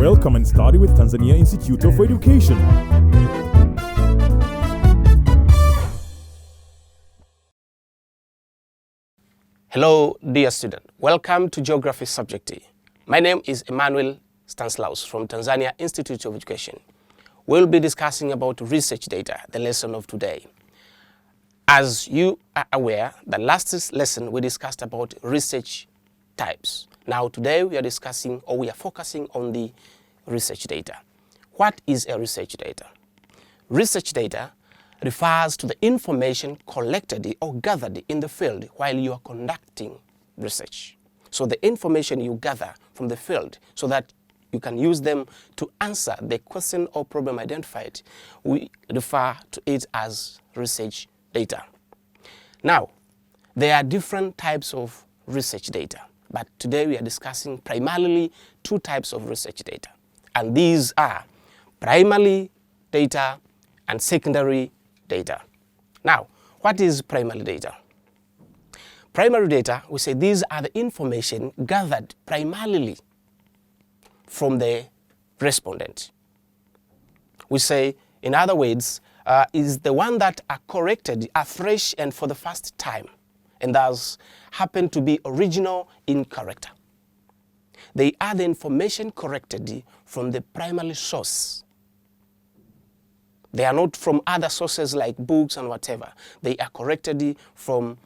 Welcome and study with Tanzania Institute of Education. Hello, dear student. Welcome to Geography Subject. My name is Emmanuel Stanislaus from Tanzania Institute of Education. We'll be discussing about research data, the lesson of today. As you are aware, the last lesson we discussed about research types. Now today we are focusing on the research data. What is a research data? Research data refers to the information collected or gathered in the field while you are conducting research. So the information you gather from the field so that you can use them to answer the question or problem identified, we refer to it as research data. Now, there are different types of research data, but today we are discussing primarily two types of research data. And these are primary data and secondary data. Now, what is primary data? Primary data, we say these are the information gathered primarily from the respondent. We say, in other words, is the one that are corrected afresh and for the first time, and thus happen to be original in character. They are the information corrected from the primary source. They are not from other sources like books and whatever. They are corrected from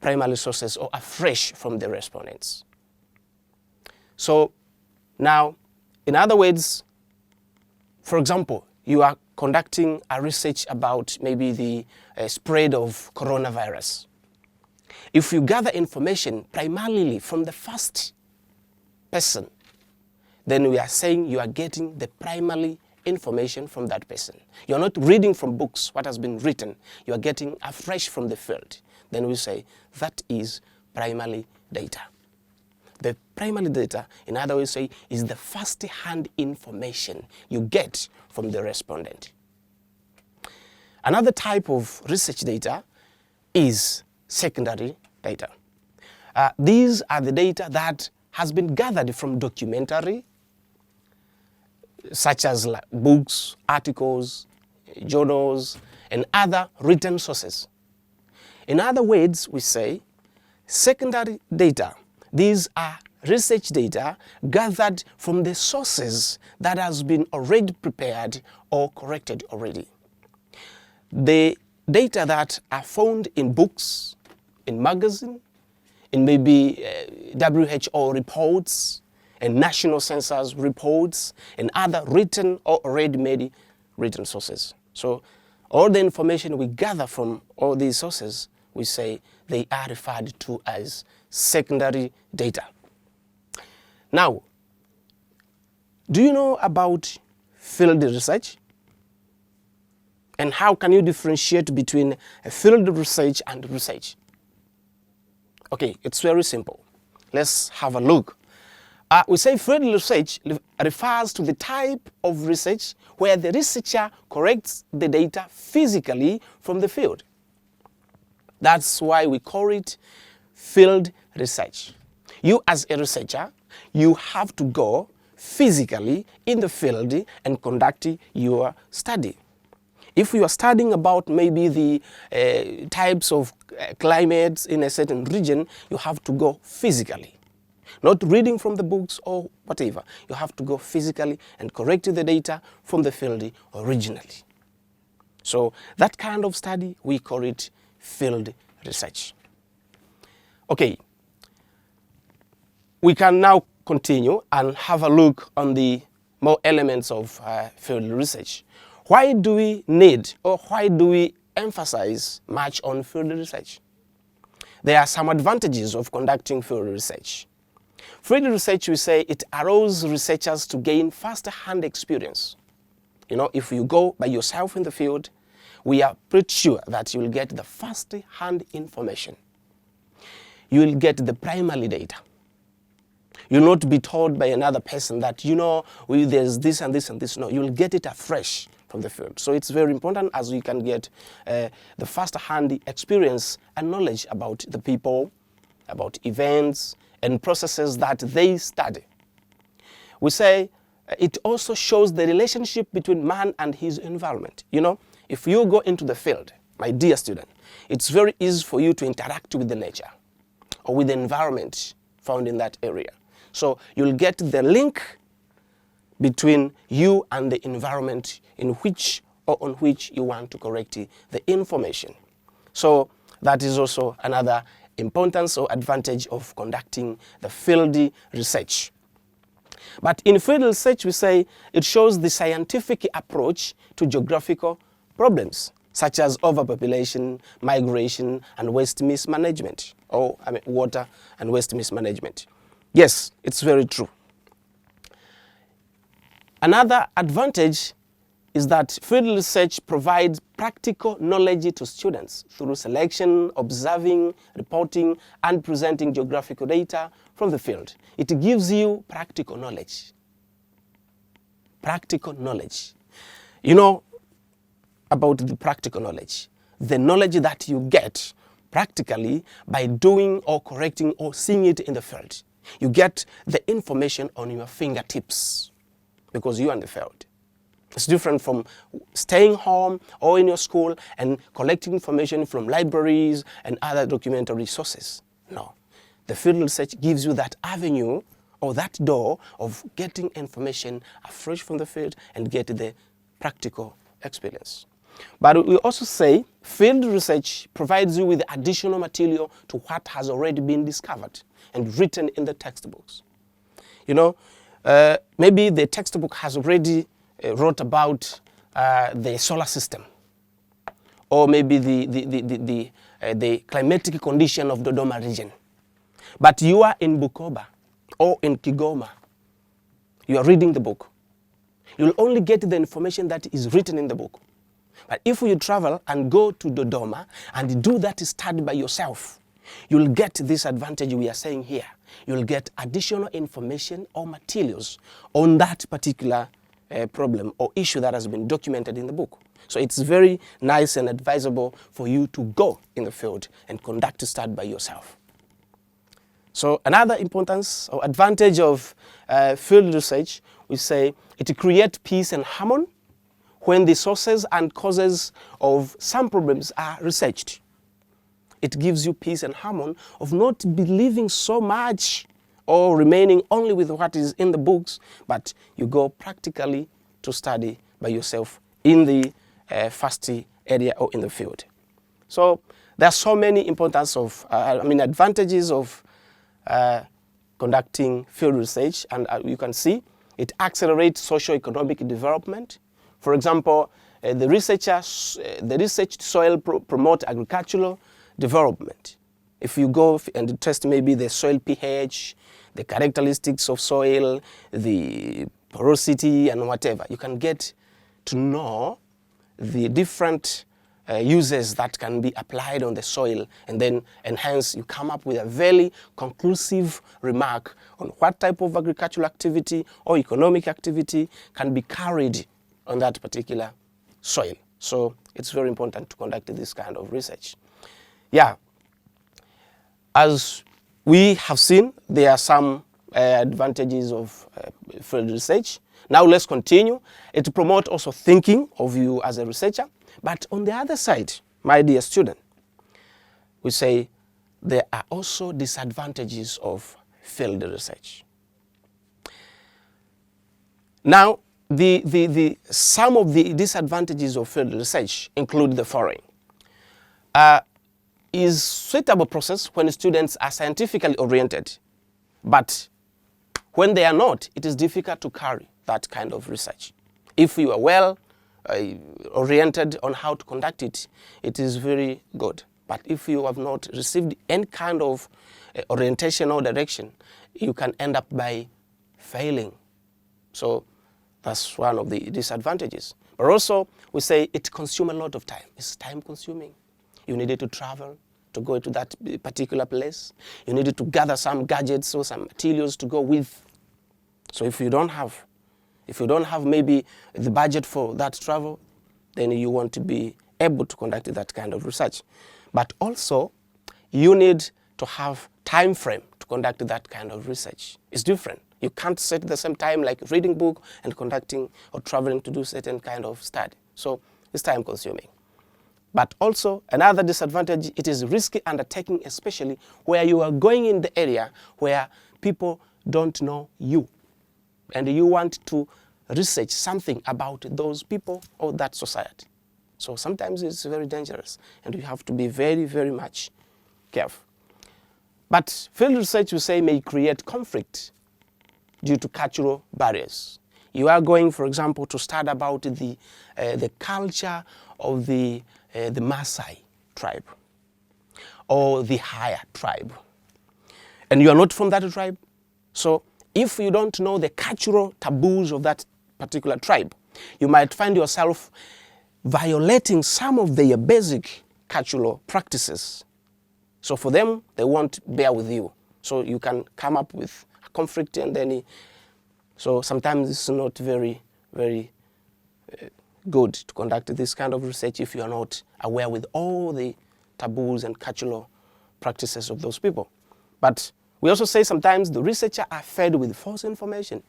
primary sources or afresh from the respondents. So now, in other words, for example, you are conducting a research about maybe the spread of coronavirus. If you gather information primarily from the first person, then we are saying you are getting the primary information from that person. You're not reading from books what has been written. You are getting afresh from the field. Then we say that is primary data. The primary data, in other words, say, is the first-hand information you get from the respondent. Another type of research data is secondary data. These are the data that has been gathered from documentary, such as books, articles, journals, and other written sources. In other words, we say secondary data. These are research data gathered from the sources that has been already prepared or corrected already. The data that are found in books, in magazine, in maybe WHO reports, and national census reports, and other written or already made written sources. So all the information we gather from all these sources, we say they are referred to as secondary data. Now, do you know about field research? And how can you differentiate between a field research and research? Okay, it's very simple. Let's have a look. We say field research refers to the type of research where the researcher corrects the data physically from the field. That's why we call it field research. You as a researcher, you have to go physically in the field and conduct your study. If you are studying about maybe the types of climates in a certain region, you have to go physically. Not reading from the books or whatever. You have to go physically and correct the data from the field originally. So that kind of study, we call it field research. Okay, we can now continue and have a look on the more elements of field research. Why do we need or why do we emphasize much on field research? There are some advantages of conducting field research. Field research, we say, it allows researchers to gain first-hand experience. You know, if you go by yourself in the field, we are pretty sure that you will get the first-hand information. You will get the primary data. You will not be told by another person that, you know, there's this and this and this. No, you will get it afresh from the field. So it's very important as you can get the first-hand experience and knowledge about the people, about events, and processes that they study. We say it also shows the relationship between man and his environment. You know, if you go into the field, my dear student, it's very easy for you to interact with the nature or with the environment found in that area. So you'll get the link between you and the environment in which or on which you want to correct the information. So that is also another importance or advantage of conducting the field research. But in field research, we say it shows the scientific approach to geographical problems, such as overpopulation, migration, and waste mismanagement, or water and waste mismanagement. Yes, it's very true. Another advantage is that field research provides practical knowledge to students through selection, observing, reporting, and presenting geographical data from the field. It gives you practical knowledge. Practical knowledge. You know about the practical knowledge. The knowledge that you get practically by doing or correcting or seeing it in the field. You get the information on your fingertips because you are in the field. It's different from staying home or in your school and collecting information from libraries and other documentary sources. No. The field research gives you that avenue or that door of getting information afresh from the field and get the practical experience. But we also say field research provides you with additional material to what has already been discovered and written in the textbooks. You know, maybe the textbook has already wrote about the solar system, or maybe the climatic condition of Dodoma region. But you are in Bukoba or in Kigoma. You are reading the book. You'll only get the information that is written in the book. But if you travel and go to Dodoma and do that study by yourself, you'll get this advantage we are saying here. You'll get additional information or materials on that particular problem or issue that has been documented in the book. So it's very nice and advisable for you to go in the field and conduct a study by yourself. So another importance or advantage of field research, we say it creates peace and harmony when the sources and causes of some problems are researched. It gives you peace and harmony of not believing so much or remaining only with what is in the books, but you go practically to study by yourself in the first area or in the field. So there are so many importance of, advantages of conducting field research, and you can see it accelerates socio-economic development. For example, the researched soil promote agricultural development. If you go and test maybe the soil pH, the characteristics of soil, the porosity and whatever, you can get to know the different uses that can be applied on the soil, and hence you come up with a very conclusive remark on what type of agricultural activity or economic activity can be carried on that particular soil. So it's very important to conduct this kind of research. Yeah, as we have seen, there are some advantages of field research. Now let's continue. It promotes also thinking of you as a researcher. But on the other side, my dear student, we say there are also disadvantages of field research. Now, some of the disadvantages of field research include the following. Is suitable process when students are scientifically oriented, but when they are not, it is difficult to carry that kind of research. If you are well oriented on how to conduct it, it is very good. But if you have not received any kind of orientation or direction, you can end up by failing. So that's one of the disadvantages. But also, we say it consumes a lot of time. It's time consuming. You needed to travel to go to that particular place. You needed to gather some gadgets or some materials to go with. So if you don't have maybe the budget for that travel, then you want to be able to conduct that kind of research. But also, you need to have time frame to conduct that kind of research. It's different. You can't set the same time like reading book and conducting or traveling to do certain kind of study. So it's time consuming. But also another disadvantage, it is risky undertaking, especially where you are going in the area where people don't know you. And you want to research something about those people or that society. So sometimes it's very dangerous and you have to be very, very much careful. But field research, we say, may create conflict due to cultural barriers. You are going, for example, to study about the culture of the Maasai tribe or the Haya tribe. And you are not from that tribe. So if you don't know the cultural taboos of that particular tribe, you might find yourself violating some of their basic cultural practices. So for them, they won't bear with you. So you can come up with a conflict and then, so sometimes it's not very, very good to conduct this kind of research if you are not aware with all the taboos and cultural practices of those people. But we also say sometimes the researchers are fed with false information.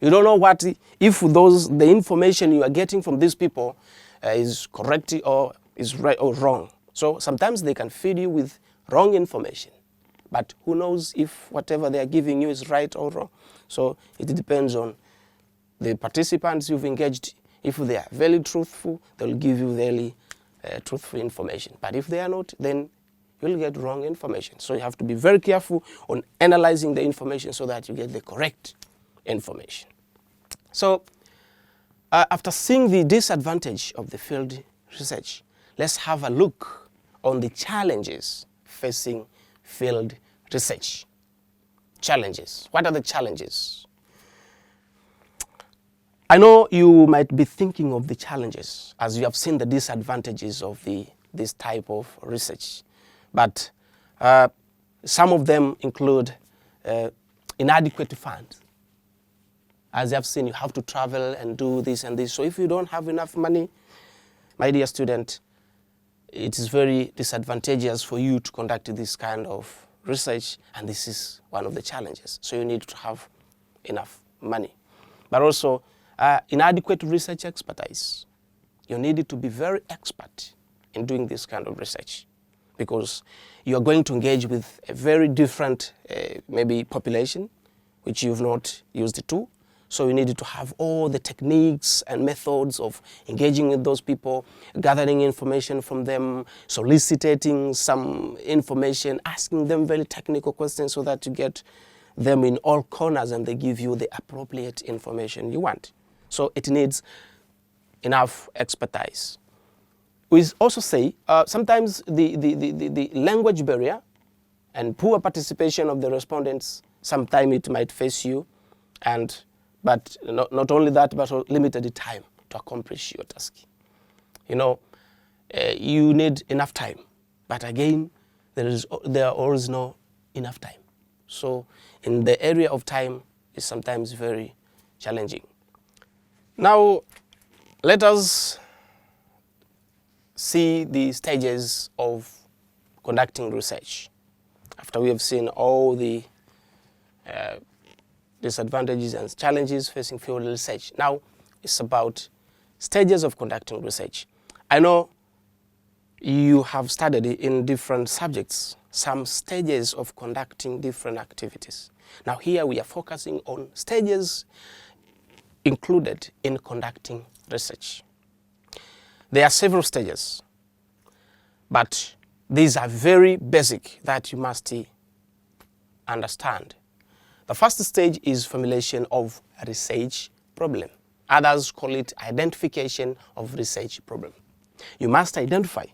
You don't know what, if the information you are getting from these people is correct or is right or wrong. So sometimes they can feed you with wrong information. But who knows if whatever they are giving you is right or wrong. So it depends on the participants you've engaged. If they are very truthful, they'll give you very truthful information. But if they are not, then you'll get wrong information. So you have to be very careful on analyzing the information so that you get the correct information. So after seeing the disadvantage of the field research, let's have a look on the challenges facing field research. Challenges. What are the challenges? I know you might be thinking of the challenges as you have seen the disadvantages of this type of research. But some of them include inadequate funds. As you have seen, you have to travel and do this and this. So if you don't have enough money, my dear student, it is very disadvantageous for you to conduct this kind of research, and this is one of the challenges. So you need to have enough money. But also, inadequate research expertise. You need to be very expert in doing this kind of research because you are going to engage with a very different, maybe population, which you've not used to. So you need to have all the techniques and methods of engaging with those people, gathering information from them, soliciting some information, asking them very technical questions so that you get them in all corners and they give you the appropriate information you want. So it needs enough expertise. We also say sometimes the language barrier and poor participation of the respondents, sometimes it might face you, but not only that, but limited time to accomplish your task. You know, you need enough time, but again, there are always no enough time. So in the area of time is sometimes very challenging. Now, let us see the stages of conducting research. After we have seen all the disadvantages and challenges facing field research, now it's about stages of conducting research. I know you have studied in different subjects some stages of conducting different activities. Now here we are focusing on stages included in conducting research. There are several stages, but these are very basic that you must understand. The first stage is formulation of a research problem. Others call it identification of research problem. You must identify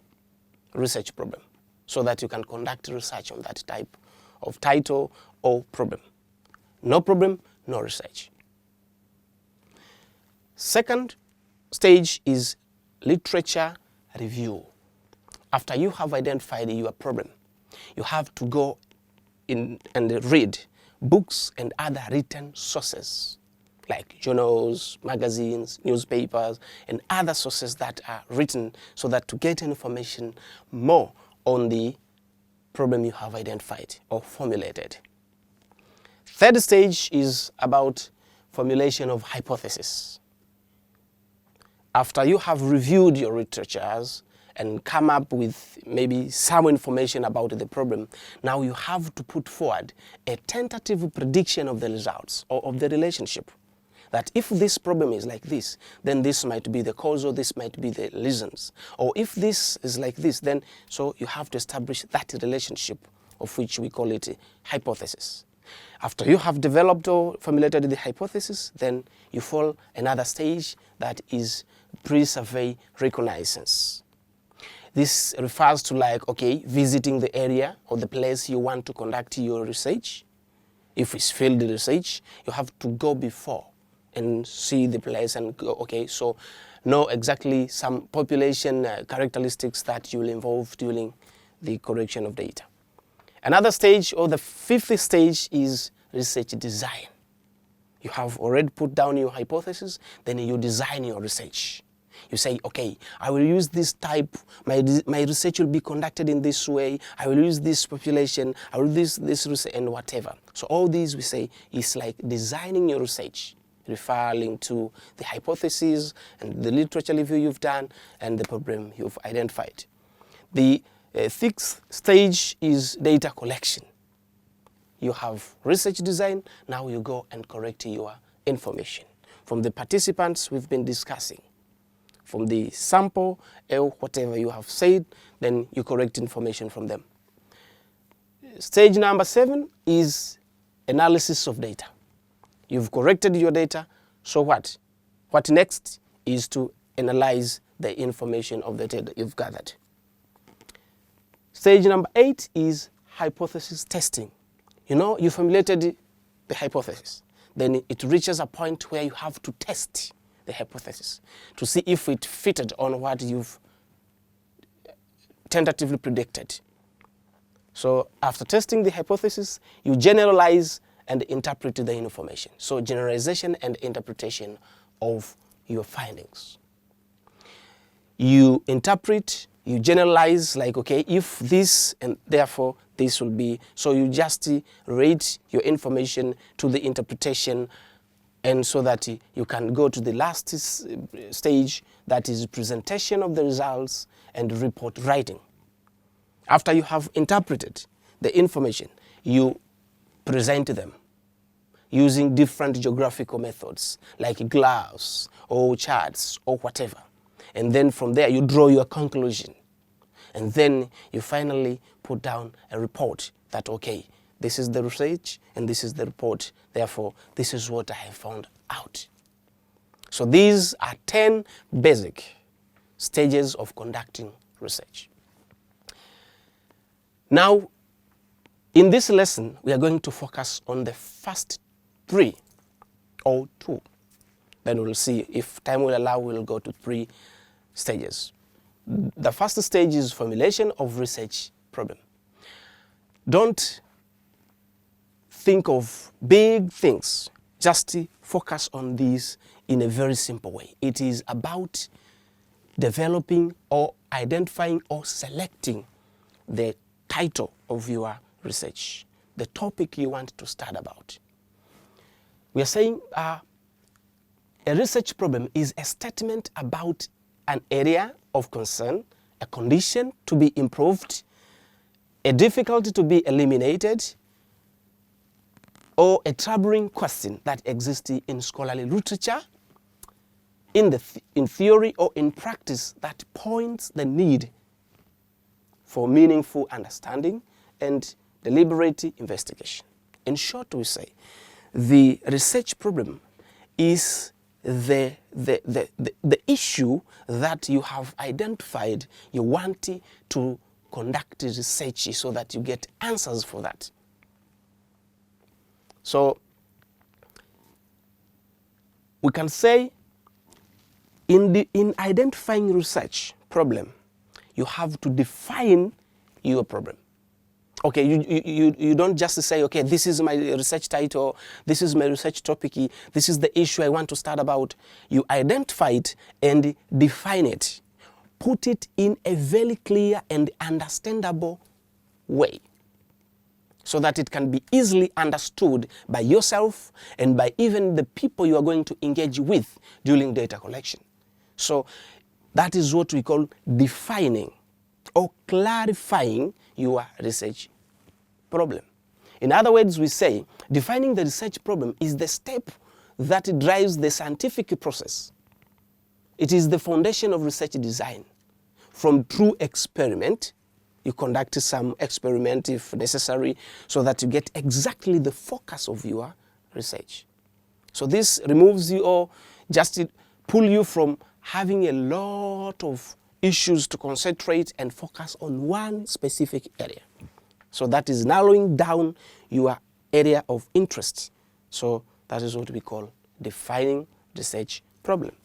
research problem so that you can conduct research on that type of title or problem. No problem, no research. Second stage is literature review. After you have identified your problem, you have to go in and read books and other written sources like journals, magazines, newspapers, and other sources that are written so that to get information more on the problem you have identified or formulated. Third stage is about formulation of hypothesis. After you have reviewed your literatures and come up with maybe some information about the problem, now you have to put forward a tentative prediction of the results or of the relationship. That if this problem is like this, then this might be the cause or this might be the reasons. Or if this is like this, then so you have to establish that relationship, of which we call it a hypothesis. After you have developed or formulated the hypothesis, then you follow another stage that is pre-survey reconnaissance. This refers to like, okay, visiting the area or the place you want to conduct your research. If it's field research, you have to go before and see the place and go, okay, so know exactly some population characteristics that you will involve during the correction of data. Another stage, or the fifth stage, is research design. You have already put down your hypothesis, then you design your research. You say, okay, I will use this type, my research will be conducted in this way, I will use this population, I will use this research and whatever. So all these we say is like designing your research, referring to the hypothesis and the literature review you've done and the problem you've identified. The sixth stage is data collection. You have research design, now you go and correct your information from the participants we've been discussing. From the sample, whatever you have said, then you correct information from them. Stage number 7 is analysis of data. You've corrected your data, so what? What next is to analyze the information of the data you've gathered. Stage number 8 is hypothesis testing. You know, you formulated the hypothesis. Then it reaches a point where you have to test the hypothesis to see if it fitted on what you've tentatively predicted. So after testing the hypothesis, you generalize and interpret the information. So generalization and interpretation of your findings. You interpret, you generalize, like, okay, if this and therefore this will be, so you just rate your information to the interpretation, and so that you can go to the last stage, that is presentation of the results and report writing. After you have interpreted the information, you present them using different geographical methods like graphs or charts or whatever. And then from there you draw your conclusion. And then you finally put down a report that, okay, this is the research and this is the report, therefore this is what I have found out. So these are 10 basic stages of conducting research. Now, in this lesson, we are going to focus on the first 3 or 2. Then we'll see if time will allow, we'll go to 3 stages. The first stage is formulation of research problem. Don't think of big things. Just focus on these in a very simple way. It is about developing or identifying or selecting the title of your research, the topic you want to start about. We are saying a research problem is a statement about an area of concern, a condition to be improved, a difficulty to be eliminated, or a troubling question that exists in scholarly literature, in theory or in practice, that points the need for meaningful understanding and deliberate investigation. In short, we say the research problem is the issue that you have identified you want to conduct research so that you get answers for that. So we can say in identifying research problem, you have to define your problem. Okay, you don't just say, okay, this is my research title, this is my research topic, this is the issue I want to start about. You identify it and define it. Put it in a very clear and understandable way. so that it can be easily understood by yourself and by even the people you are going to engage with during data collection. So that is what we call defining or clarifying your research problem. In other words, we say defining the research problem is the step that drives the scientific process. It is the foundation of research design. From true experiment, you conduct some experiment if necessary, so that you get exactly the focus of your research. So this removes you, or just pull you from having a lot of issues to concentrate and focus on one specific area. So that is narrowing down your area of interest. So that is what we call defining research problem.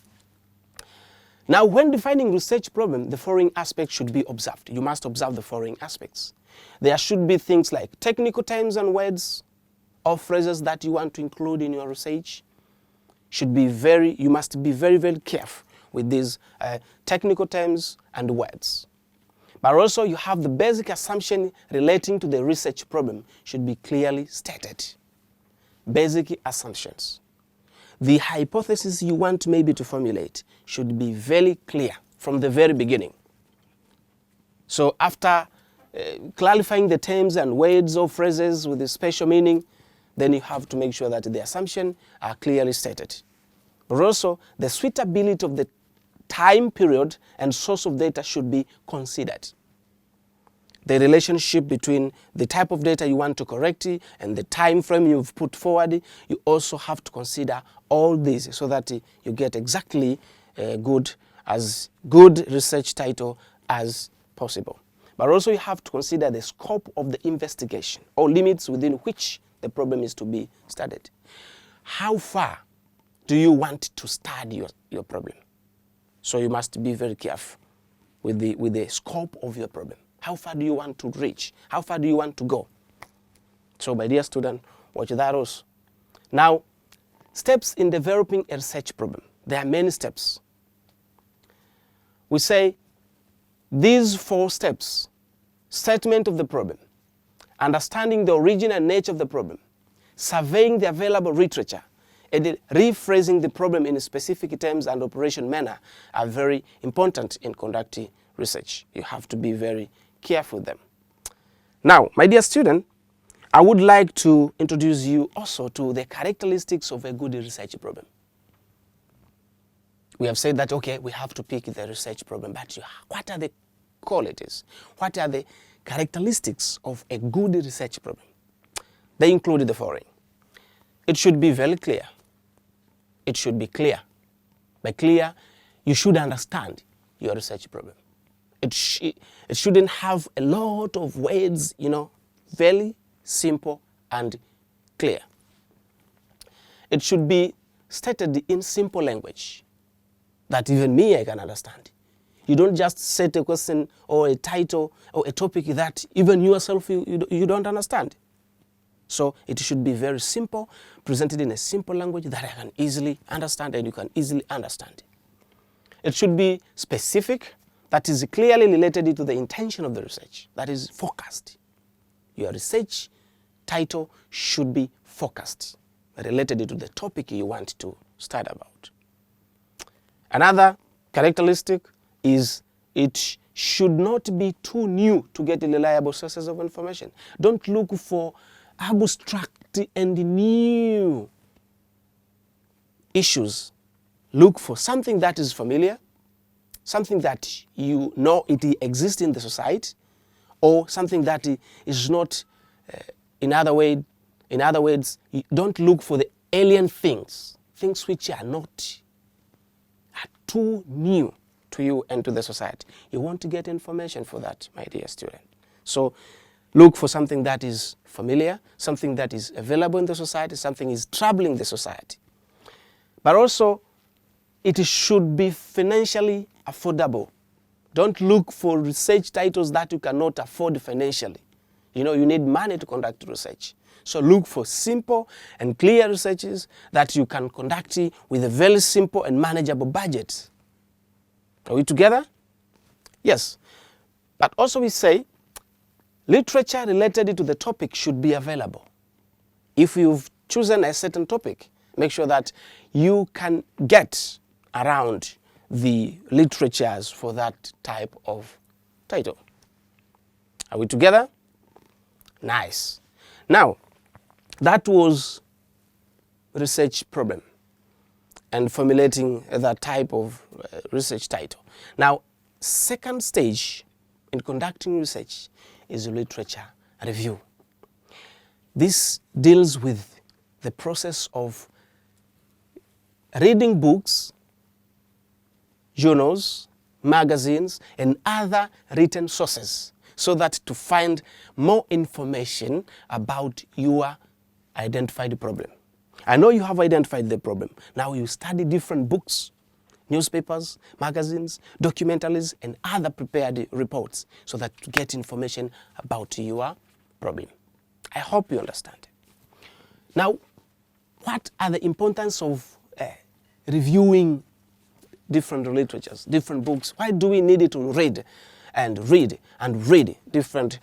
Now, when defining research problem, the following aspects should be observed. You must observe the following aspects. There should be things like technical terms and words or phrases that you want to include in your research. You must be very, very careful with these technical terms and words. But also, you have the basic assumption relating to the research problem should be clearly stated. Basic assumptions. The hypothesis you want maybe to formulate should be very clear from the very beginning. So after clarifying the terms and words or phrases with a special meaning, then you have to make sure that the assumptions are clearly stated. But also, the suitability of the time period and source of data should be considered. The relationship between the type of data you want to collect and the time frame you've put forward, you also have to consider all these so that you get exactly good research title as possible. But also you have to consider the scope of the investigation or limits within which the problem is to be studied. How far do you want to study your problem? So you must be very careful with the scope of your problem. How far do you want to reach? How far do you want to go? So my dear student, watch that also. Now, steps in developing a research problem. There are many steps. We say these 4 steps: statement of the problem, understanding the origin and nature of the problem, surveying the available literature, and rephrasing the problem in specific terms and operation manner are very important in conducting research. You have to be very careful with them. Now, my dear student, I would like to introduce you also to the characteristics of a good research problem. We have said that, okay, we have to pick the research problem, but what are the qualities? What are the characteristics of a good research problem? They include the following. It should be very clear. It should be clear. By clear, you should understand your research problem. It shouldn't have a lot of words, very simple and clear. It should be stated in simple language that even me, I can understand. You don't just set a question or a title or a topic that even yourself you don't understand. So it should be very simple, presented in a simple language that I can easily understand and you can easily understand. It should be specific, that is clearly related to the intention of the research, that is focused. Your research title should be focused, related to the topic you want to study about. Another characteristic is it should not be too new to get reliable sources of information. Don't look for abstract and new issues. Look for something that is familiar, something that you know it exists in the society, or something that is not, in other words, you don't look for the alien things which are too new to you and to the society. You want to get information for that, my dear student. So look for something that is familiar, something that is available in the society, something is troubling the society. But also, it should be financially affordable. Don't look for research titles that you cannot afford financially. You need money to conduct research. So look for simple and clear researches that you can conduct with a very simple and manageable budget. Are we together? Yes. But also we say literature related to the topic should be available. If you've chosen a certain topic, make sure that you can get around the literatures for that type of title. Are we together? Nice. Now, that was research problem and formulating that type of research title. Now, second stage in conducting research is literature review. This deals with the process of reading books, journals, magazines, and other written sources so that to find more information about your identified problem. I know you have identified the problem. Now you study different books, newspapers, magazines, documentaries, and other prepared reports so that to get information about your problem. I hope you understand. Now, what are the importance of reviewing different literatures, different books? Why do we need to read and read and read different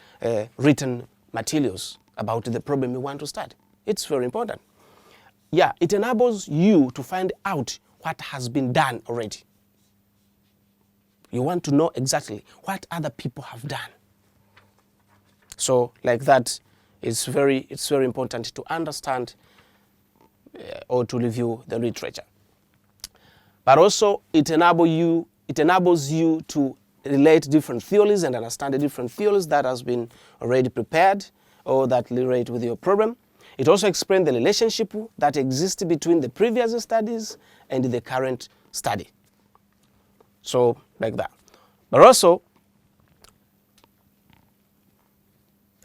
written materials about the problem you want to study? It's very important. Yeah, it enables you to find out what has been done already. You want to know exactly what other people have done. So like that, it's very important to understand or to review the literature. But also it enables you to relate different theories and understand the different theories that has been already prepared or that relate with your problem. It also explains the relationship that exists between the previous studies and the current study. So like that. But also,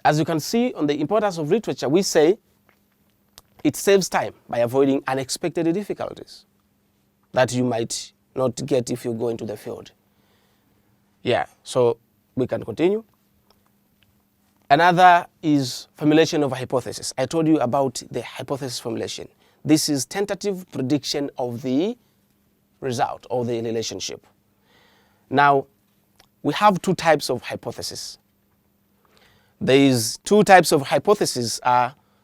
as you can see on the importance of literature, we say it saves time by avoiding unexpected difficulties that you might not get if you go into the field. Yeah, so we can continue. Another is formulation of a hypothesis. I told you about the hypothesis formulation. This is tentative prediction of the result or the relationship. Now, we have two types of hypothesis. There is two types of hypotheses,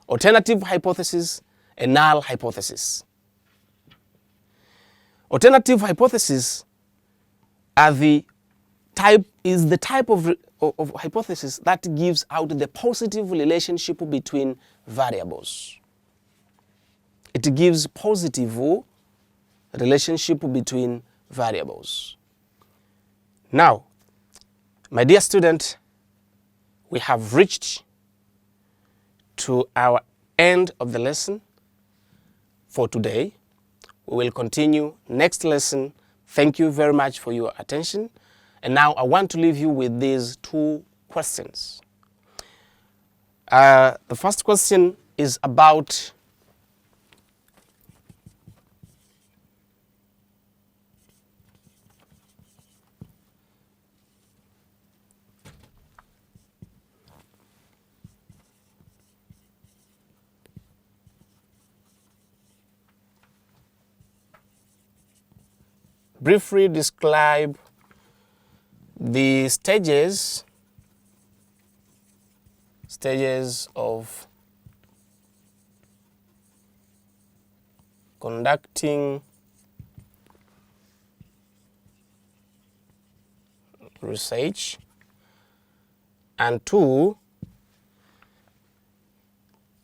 alternative hypothesis and null hypothesis. Alternative hypothesis are the type of hypothesis that gives out the positive relationship between variables. It gives positive relationship between variables. Now, my dear student, we have reached to our end of the lesson for today. We will continue next lesson. Thank you very much for your attention. And now I want to leave you with these two questions. The first question is about briefly describe the stages of conducting research, and two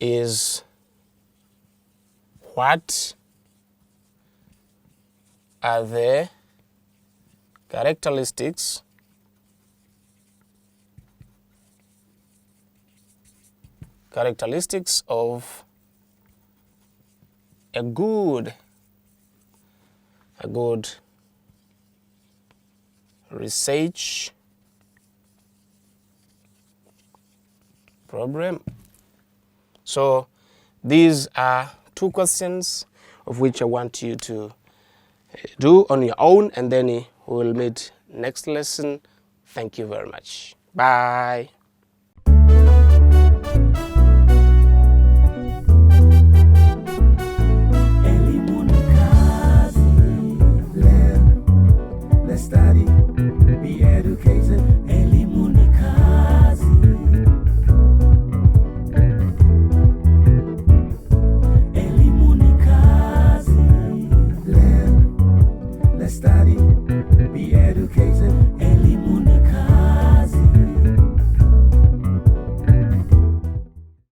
is what are the characteristics of a good research program. So these are two questions of which I want you to do on your own, and then we will meet next lesson. Thank you very much. Bye.